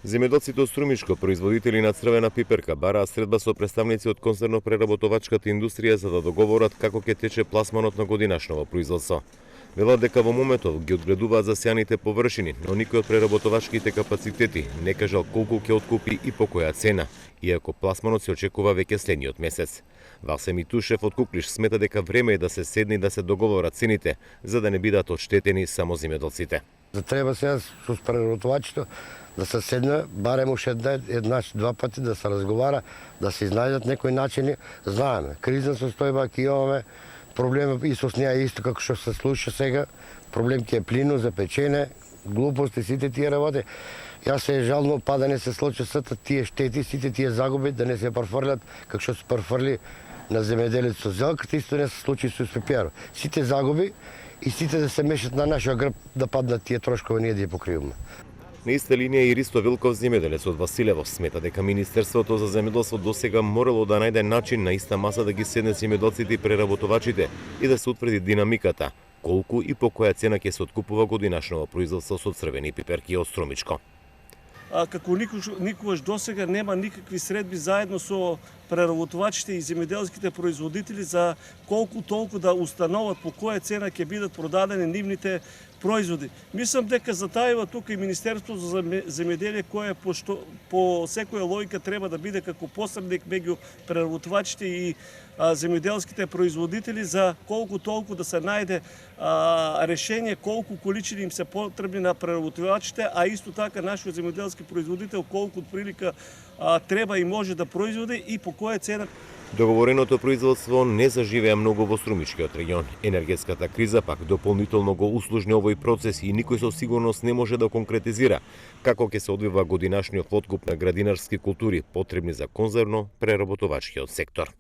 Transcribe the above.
Земјоделците од Струмишко, производители на црвена пиперка, бараа средба со представници од концерно-преработувачката индустрија за да договорат како ќе тече пласманот на годинашново производство. Велат дека во моментов ги одгледуваат засеаните површини, но никој од преработувачките капацитети не кажал колку ќе откупи и по која цена, иако пласманот се очекува веќе следниот месец. Васем Итушев од Куклиш смета дека време е да се седне и да се договорат цените, за да не бидат оштетени само земјоделците. Треба сега со преработувачите да се седне, барем уште два пати да се разговара, да се изнајдат некои начини. Знаеме, кризна состојба ќе имаме, проблем и со неа исто како што се случи сега, проблем ќе е плино за печене, глупости, сите тие работи. Јас се жално па да не се случи сите тие штети, сите тие загуби, да не се префрлят како што се префрли на земјоделец со зелката, исто не се случи со пеперот. Сите загуби и сите да се мешат на нашиот грб да паднат тие трошкови, ние да ја покриваме. На иста линија и Ристо Вилков, земјоделец од Василево, смета дека Министерството за земјоделство досега морало да најде начин на иста маса да ги седне земјоделците и преработувачите и да се утврди динамиката, колку и по која цена ќе се откупува годинашново производство со црвени пиперки од Струмичко. Како никогаш досега нема никакви средби заедно со преработувачите и земјоделските производители за колку толку да установат по која цена ќе бидат продадени нивните производи. Мислам дека затајува тука и Министерството за земјоделие кое по секоја логика треба да биде како посредник меѓу преработувачите и земјоделските производители за колку толку да се најде решение колку количини им се потребни на преработувачите, а исто така нашиот земјоделски производител колку отприлика треба и може да производи и по која цена. Договореното производство не заживеа многу во Струмичкиот регион. Енергетската криза пак дополнително го услужни овој процес и никој со сигурност не може да конкретизира како ќе се одвива годинашниот откуп на градинарски култури потребни за конзервно преработувачкиот сектор.